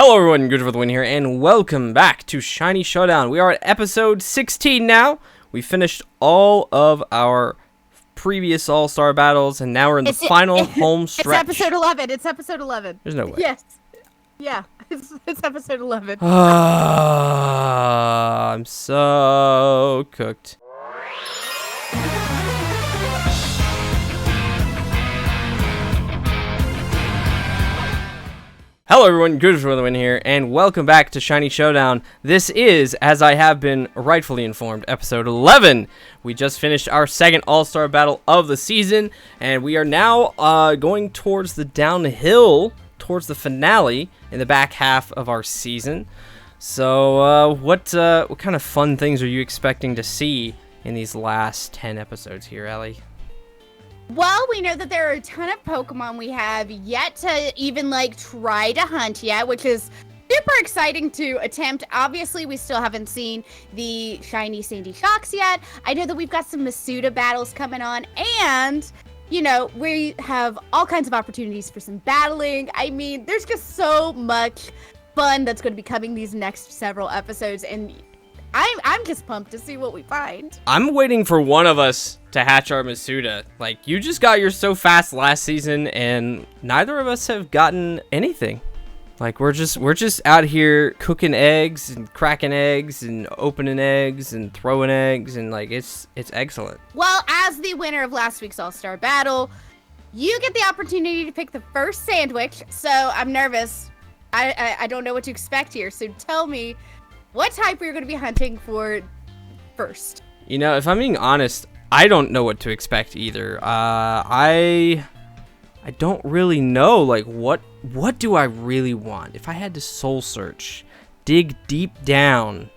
Hello everyone, GoodraFTW here, and welcome back to Shiny Showdown. We are at episode 16 now. We finished all of our previous All-Star battles, and now we're in the final home stretch. It's episode 11. It's episode 11. There's no way. Yes. Yeah, it's episode 11. I'm so cooked. Hello everyone, GoodraFTW here, and welcome back to Shiny Showdown. This is, as I have been rightfully informed, episode 11. We just finished our second All-Star battle of the season, and we are now going towards the downhill, towards the finale in the back half of our season. So, what kind of fun things are you expecting to see in these last 10 episodes here, Ellie? Well, we know that there are a ton of Pokemon we have yet to even, try to hunt yet, which is super exciting to attempt. Obviously, we still haven't seen the Shiny Sandy Shocks yet. I know that we've got some Masuda battles coming on, and, you know, we have all kinds of opportunities for some battling. I mean, there's just so much fun that's going to be coming these next several episodes, and I'm just pumped to see what we find. I'm waiting for one of us to hatch our Masuda. Like, you just got yours so fast last season, and neither of us have gotten anything. Like, we're just out here cooking eggs and cracking eggs and opening eggs and throwing eggs, and like it's excellent. Well, as the winner of last week's All-Star battle, you get the opportunity to pick the first sandwich. So I'm nervous. I don't know what to expect here. So tell me, what type we're going to be hunting for first? You know, if I'm being honest, I don't know what to expect either. I don't really know. Like, what do I really want? If I had to soul search, dig deep down,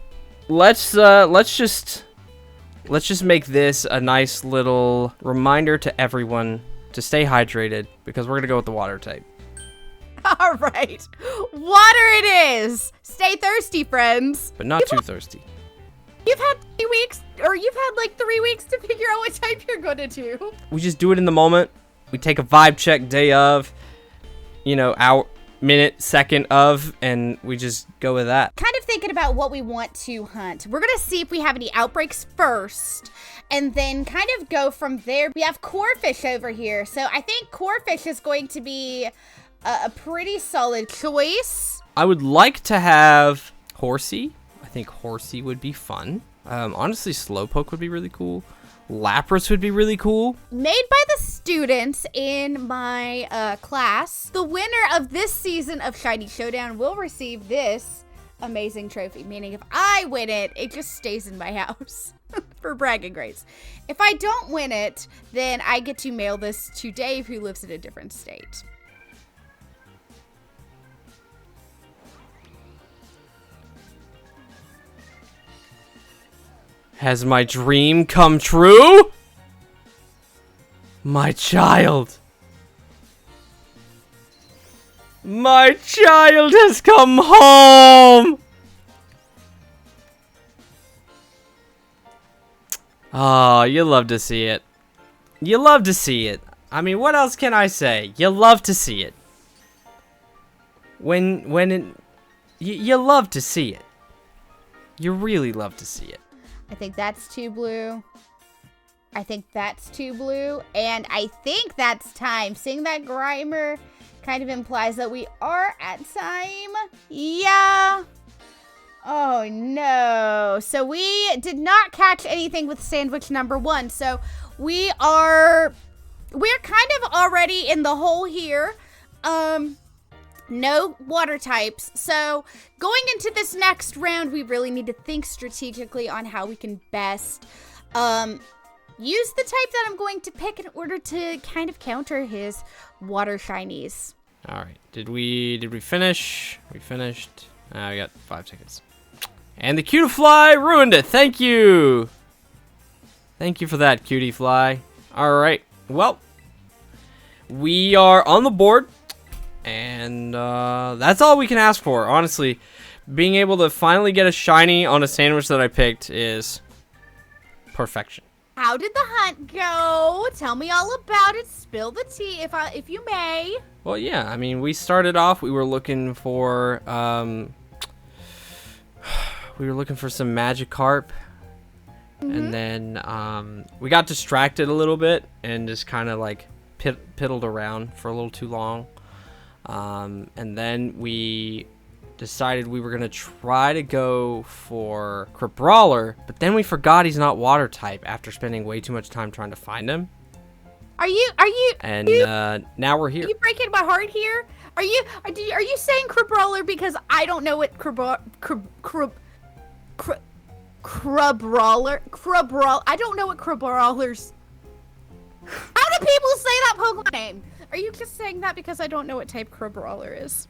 let's just make this a nice little reminder to everyone to stay hydrated, because we're gonna go with the water type. All right, water it is. Stay thirsty, friends. But not too thirsty. You've had 3 weeks, or you've had like 3 weeks to figure out what type you're gonna do. We just do it in the moment. We take a vibe check day of, you know, hour, minute, second of, and we just go with that. Kind of thinking about what we want to hunt. We're gonna see if we have any outbreaks first, and then kind of go from there. We have Corefish over here, so I think Corefish is going to be a pretty solid choice. I would like to have Horsey. I think Horsey would be fun. Honestly, Slowpoke would be really cool. Lapras would be really cool. Made by the students in my class, the winner of this season of Shiny Showdown will receive this amazing trophy. Meaning if I win it, it just stays in my house for bragging rights. If I don't win it, then I get to mail this to Dave, who lives in a different state. Has my dream come true? My child. My child has come home. Oh, you love to see it. You love to see it. I mean, what else can I say? You love to see it. You love to see it. You really love to see it. I think that's 2 blue. I think that's 2 blue. And I think that's time. Seeing that Grimer kind of implies that we are at time. Yeah. Oh, no. So we did not catch anything with sandwich number 1. So we're kind of already in the hole here. No water types. So going into this next round, we really need to think strategically on how we can best use the type that I'm going to pick in order to kind of counter his water shinies. All right. Did we finish? We finished. We got 5 seconds. And the Cutiefly ruined it. Thank you. Thank you for that, Cutiefly. All right. Well, we are on the board. And that's all we can ask for, honestly. Being able to finally get a shiny on a sandwich that I picked is perfection. how did the hunt go? Tell me all about it. Spill the tea, if you may. Well, yeah. I mean, we started off. We were looking for some Magikarp, and then we got distracted a little bit and just kind of like piddled around for a little too long, and then we decided we were gonna try to go for Crabrawler, but then we forgot he's not water type after spending way too much time trying to find him. Are you? And now we're here. Are you breaking my heart here? Are you saying Crabrawler because I don't know what Crabrawler? I don't know what Crabrawler's. How do people say that Pokemon name? Are you just saying that because I don't know what type Crabrawler is?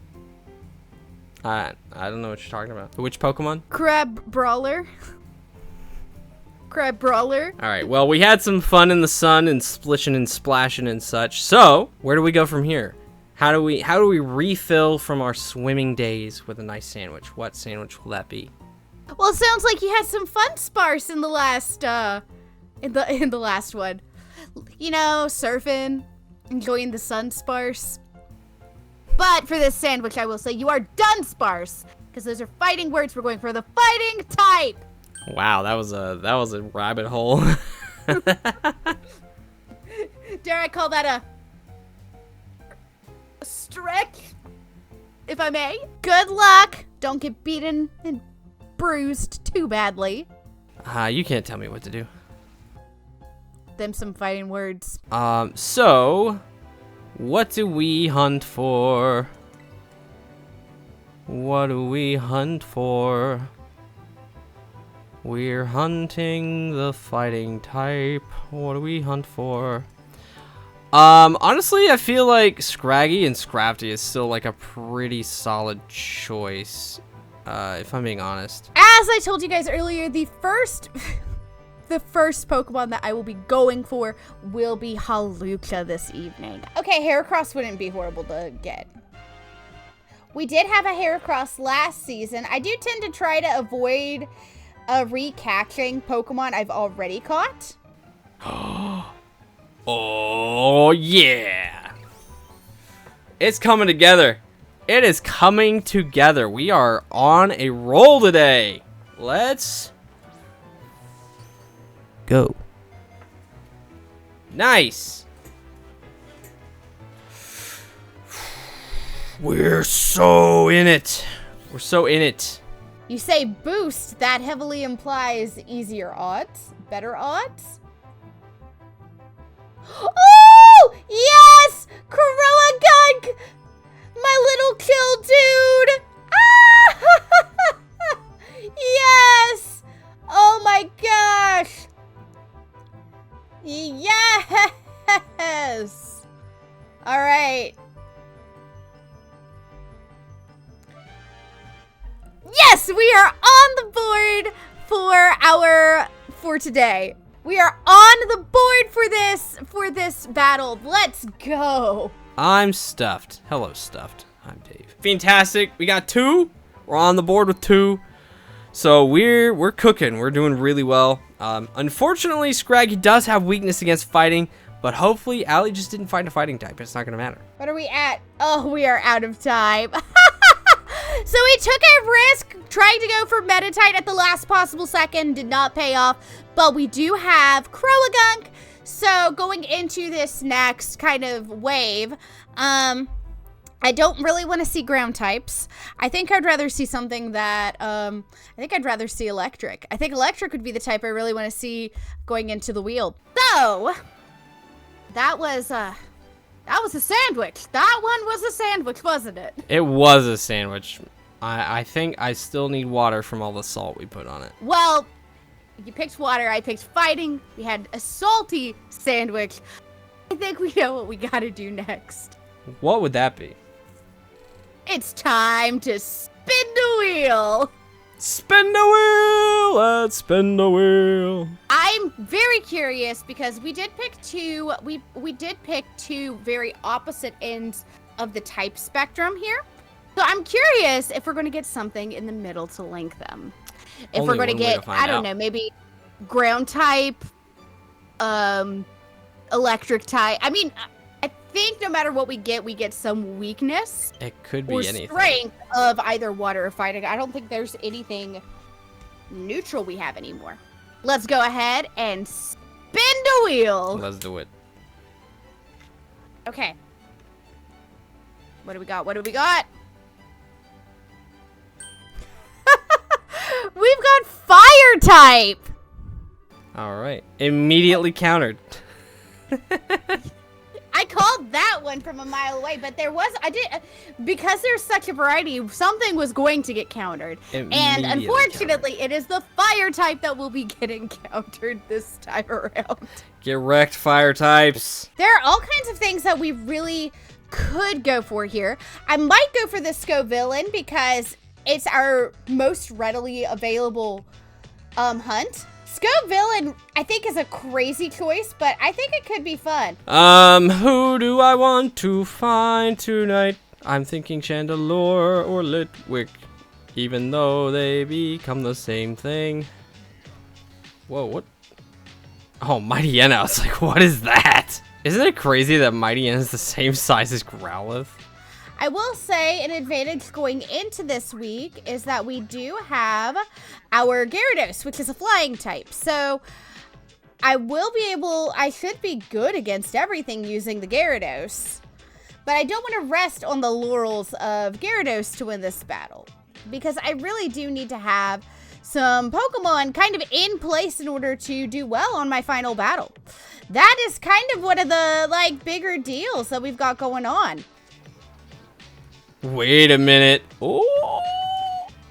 I don't know what you're talking about. Which Pokemon? Crabrawler. Crabrawler. All right. Well, we had some fun in the sun and splishing and splashing and such. So, where do we go from here? How do we refill from our swimming days with a nice sandwich? What sandwich will that be? Well, it sounds like you had some fun, Sparse, in the last in the last one. You know, surfing, enjoying the sun, Sparse. But for this sandwich, I will say you are done, Sparse, because those are fighting words. We're going for the fighting type. Wow, that was a rabbit hole. Dare I call that a stretch, if I may? Good luck. Don't get beaten and bruised too badly. You can't tell me what to do. Them some fighting words. So, what do we hunt for? What do we hunt for? We're hunting the fighting type. What do we hunt for? Honestly, I feel like Scraggy and Scrafty is still like a pretty solid choice, if I'm being honest. As I told you guys earlier, the first Pokemon that I will be going for will be Halucha this evening. Okay, Heracross wouldn't be horrible to get. We did have a Heracross last season. I do tend to try to avoid recatching Pokemon I've already caught. Oh, yeah. It's coming together. It is coming together. We are on a roll today. Let's go. Nice. We're so in it. We're so in it. You say boost, that heavily implies easier odds, better odds. Oh, yes! Coroa Gunk! My little kill dude! Ah! Yes! Oh my gosh! Yes! Alright. Yes, we are on the board for today. We are on the board for this battle. Let's go. I'm Stuffed. Hello, Stuffed. I'm Dave. Fantastic. We got 2. We're on the board with 2. So we're cooking. We're doing really well. Unfortunately, Scraggy does have weakness against fighting, but hopefully Allie just didn't find a fighting type. It's not gonna matter. What are we at? Oh, we are out of time. So we took a risk trying to go for Meditite at the last possible second, did not pay off, but we do have Croagunk. So going into this next kind of wave, I don't really want to see ground types. I think I'd rather see something that, I think I'd rather see electric. I think electric would be the type I really want to see going into the wheel. So, that was a sandwich. That one was a sandwich, wasn't it? It was a sandwich. I think I still need water from all the salt we put on it. Well, you picked water, I picked fighting. We had a salty sandwich. I think we know what we gotta do next. What would that be? It's time to spin the wheel. Spin the wheel! Let's spin the wheel. I'm very curious because we did pick two. We did pick 2 very opposite ends of the type spectrum here. So I'm curious if we're going to get something in the middle to link them. If Only we're going to one way get, to find I don't out. know, maybe ground type electric type. I mean, I think no matter what we get some weakness. It could be or anything. Strength of either water or fighting. I don't think there's anything neutral we have anymore. Let's go ahead and spin the wheel. Let's do it. Okay. What do we got? What do we got? We've got fire type. All right. Immediately countered. I called that one from a mile away, but because there's such a variety, something was going to get countered. And unfortunately, it is the fire type that will be getting countered this time around. Get wrecked, fire types. There are all kinds of things that we really could go for here. I might go for the Scovillain because it's our most readily available hunt. Scovillain, I think, is a crazy choice, but I think it could be fun. Who do I want to find tonight? I'm thinking Chandelure or Litwick, even though they become the same thing. Whoa, what? Oh, Mightyena. I was like, what is that? Isn't it crazy that Mightyena is the same size as Growlithe? I will say an advantage going into this week is that we do have our Gyarados, which is a flying type. So I should be good against everything using the Gyarados. But I don't want to rest on the laurels of Gyarados to win this battle, because I really do need to have some Pokemon kind of in place in order to do well on my final battle. That is kind of one of the bigger deals that we've got going on. Wait a minute. Oh,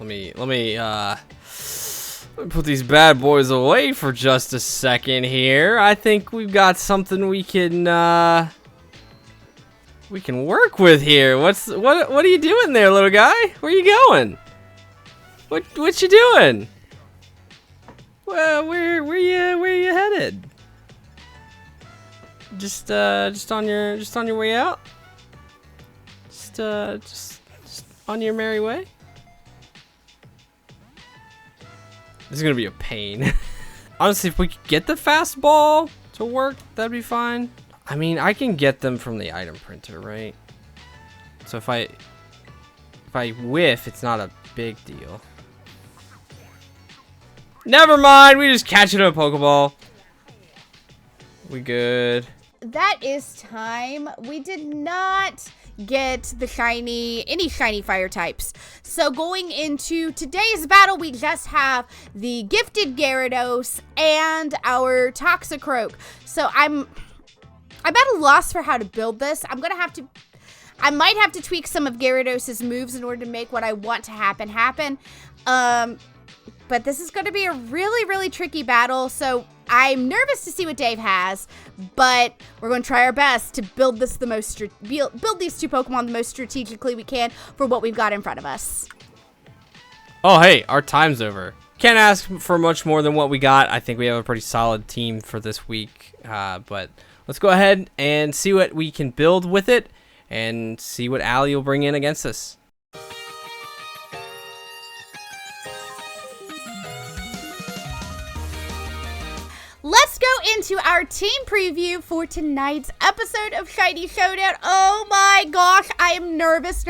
let me put these bad boys away for just a second here. I think we've got something we can work with here. What are you doing there, little guy? Where you going? What you doing? Well, where you headed? Just on your way out? Just on your merry way. This is gonna be a pain. Honestly, if we could get the fastball to work, that'd be fine. I mean, I can get them from the item printer, right? So if I whiff, it's not a big deal. Never mind, we just catch it in a Pokeball. We good. That is time. We did not get any shiny fire types. So going into today's battle, we just have the gifted Gyarados and our Toxicroak. So I'm at a loss for how to build this. I might have to tweak some of Gyarados' moves in order to make what I want to happen. But this is going to be a really, really tricky battle. So I'm nervous to see what Dave has, but we're going to try our best to build these two Pokemon the most strategically we can for what we've got in front of us. Oh, hey, our time's over. Can't ask for much more than what we got. I think we have a pretty solid team for this week, but let's go ahead and see what we can build with it and see what Allie will bring in against us. Let's go into our team preview for tonight's episode of Shiny Showdown. Oh my gosh, I am nervous.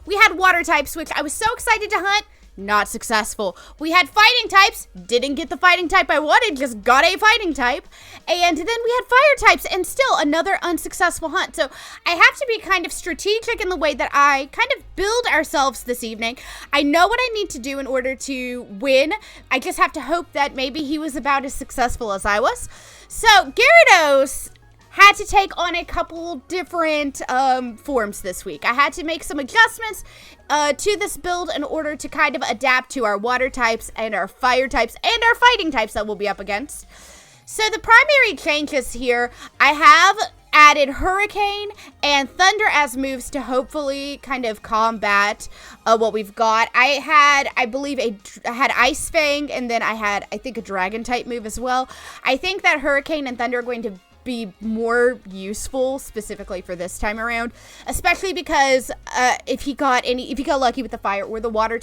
We had water types, which I was so excited to hunt. Not successful. We had fighting types, didn't get the fighting type I wanted, just got a fighting type. And then we had fire types and still another unsuccessful hunt. So I have to be kind of strategic in the way that I kind of build ourselves this evening. I know what I need to do in order to win. I just have to hope that maybe he was about as successful as I was. So Gyarados had to take on a couple different forms this week. I had to make some adjustments to this build in order to kind of adapt to our water types and our fire types and our fighting types that we'll be up against. So the primary changes here, I have added Hurricane and Thunder as moves to hopefully kind of combat what we've got. I had Ice Fang, and then I think a Dragon type move as well. I think that Hurricane and Thunder are going to be more useful specifically for this time around, especially because if he got lucky with the fire or the water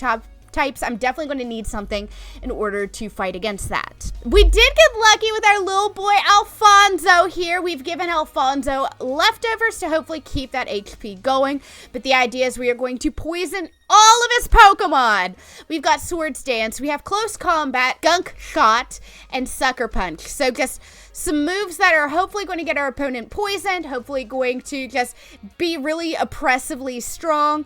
types, I'm definitely going to need something in order to fight against that. We did get lucky with our little boy Alfonso here. We've given Alfonso leftovers to hopefully keep that HP going, but the idea is we are going to poison all of his Pokemon. We've got Swords Dance, we have Close Combat, Gunk Shot, and Sucker Punch. So just some moves that are hopefully going to get our opponent poisoned, hopefully going to just be really oppressively strong.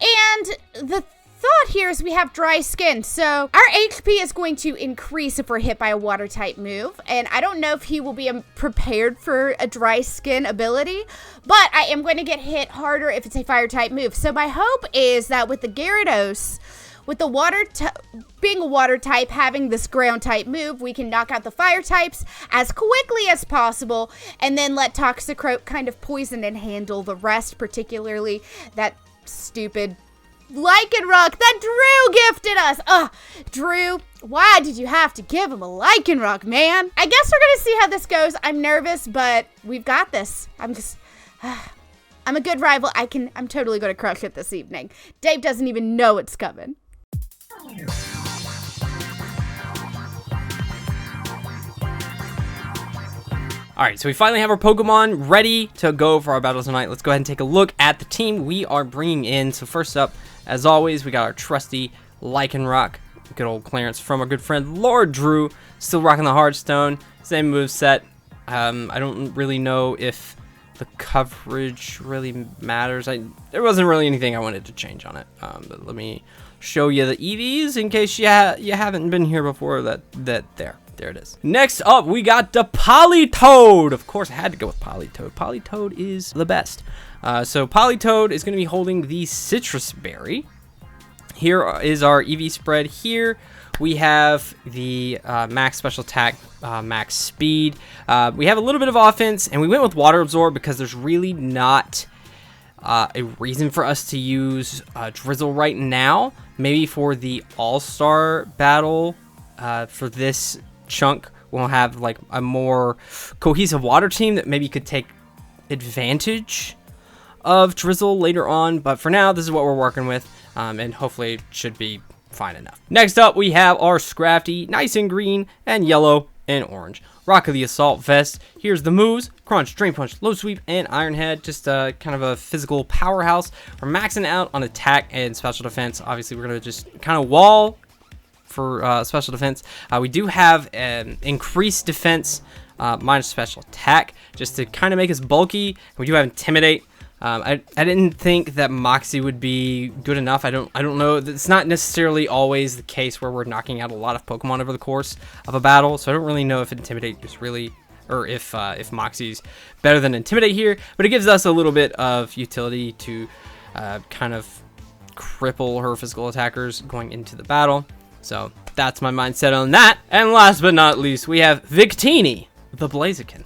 And the thought here is we have Dry Skin, so our HP is going to increase if we're hit by a water type move, and I don't know if he will be prepared for a Dry Skin ability, but I am going to get hit harder if it's a fire type move. So my hope is that with the Gyarados, with the being a water type, having this ground type move, we can knock out the fire types as quickly as possible, and then let Toxicroak kind of poison and handle the rest, particularly that stupid Lycanroc that Drew gifted us. Ugh, Drew, why did you have to give him a Lycanroc, man? I guess we're gonna see how this goes. I'm nervous, but we've got this. I'm a good rival. I'm totally gonna crush it this evening. Dave doesn't even know it's coming. Alright, so we finally have our Pokemon ready to go for our battle tonight. Let's go ahead and take a look at the team we are bringing in. So first up, as always, we got our trusty Lycanroc. Good old clearance from our good friend Lord Drew. Still rocking the Hearthstone. Same moveset. I don't really know if the coverage really matters. There wasn't really anything I wanted to change on it. But let me show you the EVs in case you haven't been here before. There it is. Next up, we got the Politoed. Of course, I had to go with Politoed. Politoed is the best. So Politoed is going to be holding the Citrus Berry. Here is our EV spread. Here we have the max special attack, max speed. We have a little bit of offense, and we went with Water Absorb because there's really not a reason for us to use Drizzle right now. Maybe for the All-Star battle for this chunk, we'll have like a more cohesive water team that maybe could take advantage of Drizzle later on. But for now, this is what we're working with, and hopefully it should be fine enough. Next up, we have our Scrafty, nice and green and yellow and orange. Rock of the Assault Vest. Here's the moves: Crunch, Drain Punch, Low Sweep, and Iron Head. Just kind of a physical powerhouse. We're maxing out on attack and special defense. Obviously, we're going to just kind of wall for special defense. We do have an increased defense minus special attack just to kind of make us bulky. We do have Intimidate. I didn't think that Moxie would be good enough. I don't know. It's not necessarily always the case where we're knocking out a lot of Pokemon over the course of a battle, so I don't really know if Intimidate is really, or if Moxie's better than Intimidate here, but it gives us a little bit of utility to kind of cripple her physical attackers going into the battle. So that's my mindset on that. And last but not least, we have Victini, the Blaziken.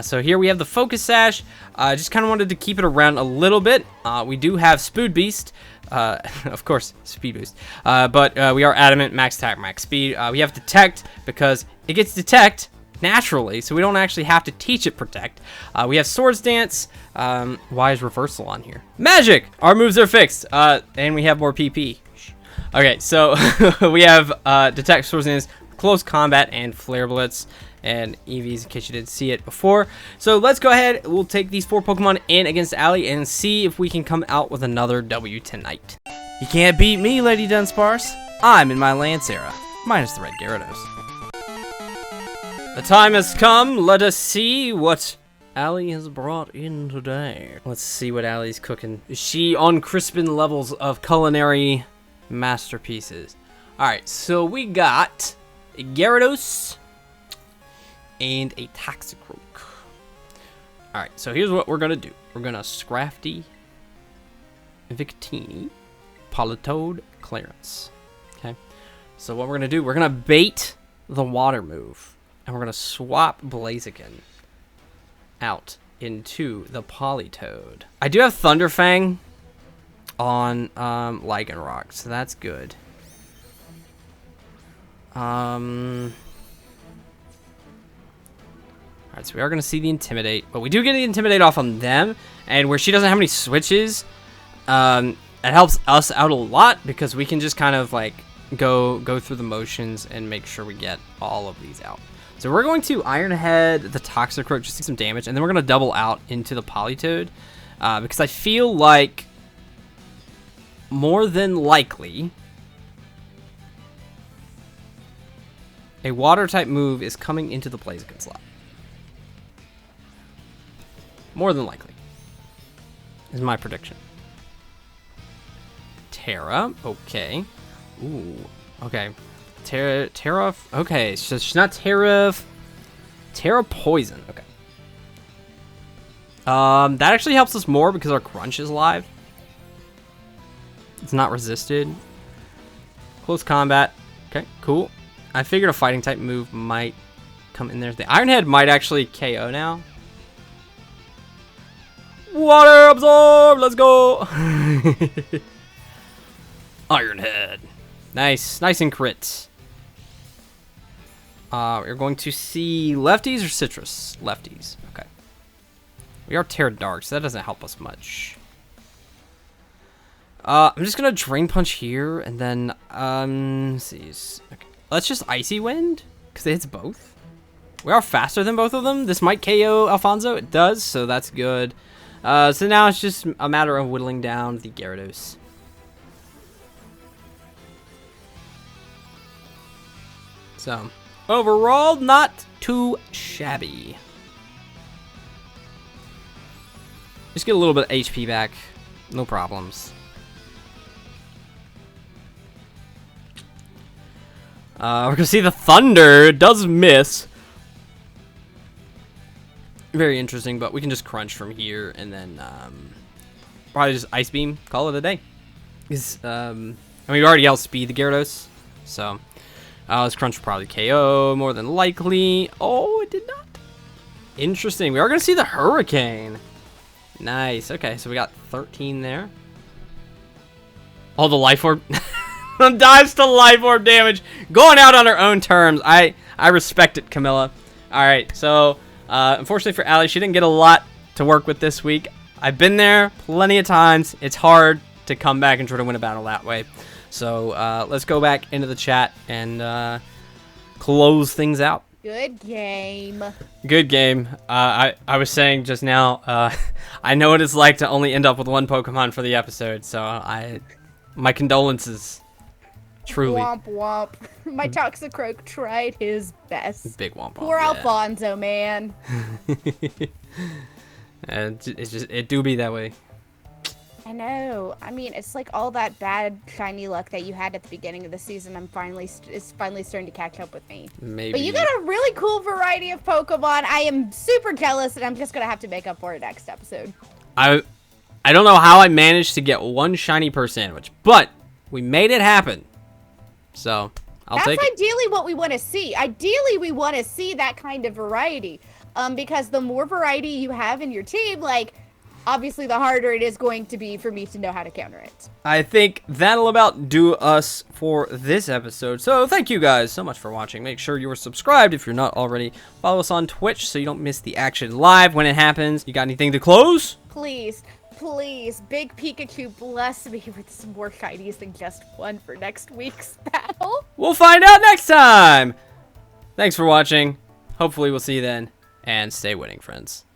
So here we have the Focus Sash. Just kind of wanted to keep it around a little bit. We do have Spood Beast, of course, Speed Boost. But we are Adamant, Max Attack, Max Speed. We have Detect because it gets Detect naturally, so we don't actually have to teach it Protect. We have Swords Dance. Why is Reversal on here? Magic! Our moves are fixed, and we have more PP. Okay, so we have Detect, Swords Dance, Close Combat, and Flare Blitz, and EVs in case you didn't see it before. So let's go ahead. We'll take these 4 Pokemon in against Allie and see if we can come out with another W tonight. You can't beat me, LadyDunsparce. I'm in my Lance era, minus the red Gyarados. The time has come. Let us see what Allie has brought in today. Let's see what Allie's cooking. Is she on Crispin levels of culinary masterpieces? Alright, so we got a Gyarados and a Toxicroak. Alright, so here's what we're gonna do. We're gonna Scrafty, Victini, Politoed, Clarence. Okay, so what we're gonna do, we're gonna bait the water move, and we're gonna swap Blaziken out into the Politoed. I do have Thunderfang on Lycanroc, so that's good. Alright, so we are going to see the Intimidate, but we do get the Intimidate off on them, and where she doesn't have any switches, it helps us out a lot because we can just kind of like go through the motions and make sure we get all of these out. So we're going to Iron Head the Toxicroak just to do some damage, and then we're going to double out into the Politoed because I feel like more than likely a water type move is coming into the Blaziken slot. More than likely is my prediction. Terra, okay. Ooh, okay. Terra, okay, so she's not Terra Poison, okay. That actually helps us more because our Crunch is live. It's not resisted. Close combat, okay, cool. I figured a fighting type move might come in there. The Iron Head might actually KO now. Water absorb, let's go. Iron Head. Nice and crit. We're going to see lefties or citrus? Lefties, okay. We are Terra Dark, so that doesn't help us much. I'm just gonna Drain Punch here, and then, let's see. Okay. Let's just Icy Wind, because it hits both. We are faster than both of them. This might KO Alfonso. It does, so that's good. So now it's just a matter of whittling down the Gyarados. So, overall, not too shabby. Just get a little bit of HP back. No problems. We're gonna see the Thunder. It does miss. Very interesting, but we can just Crunch from here and then probably just Ice Beam. Call it a day. I mean, we already outspeed the Gyarados, so this Crunch will probably KO more than likely. Oh, it did not. Interesting. We are gonna see the Hurricane. Nice. Okay, so we got 13 there. Oh, the Life Orb. Dives to Life Orb damage. Going out on her own terms. I respect it, Camilla. Alright, so unfortunately for Allie, she didn't get a lot to work with this week. I've been there plenty of times. It's hard to come back and try to win a battle that way. So let's go back into the chat and close things out. Good game. Good game. I was saying just now, I know what it's like to only end up with one Pokemon for the episode, so my condolences. Truly. Womp womp. My Toxicroak tried his best. Big womp womp. Poor yeah. Alfonso, man. It do be that way. I know. I mean, it's like all that bad shiny luck that you had at the beginning of the season. It's finally starting to catch up with me. Maybe. But you got a really cool variety of Pokemon. I am super jealous, and I'm just gonna have to make up for it next episode. I don't know how I managed to get one shiny per sandwich, but we made it happen. So I'll take it. That's ideally what we want to see. Ideally, we want to see that kind of variety, because the more variety you have in your team, like, obviously the harder it is going to be for me to know how to counter it. I think that'll about do us for this episode. So thank you guys so much for watching. Make sure you are subscribed if you're not already. Follow us on Twitch so you don't miss the action live when it happens. You got anything to close? Please, Big Pikachu, bless me with some more shinies than just one for next week's battle. We'll find out next time. Thanks for watching. Hopefully we'll see you then. And stay winning, friends.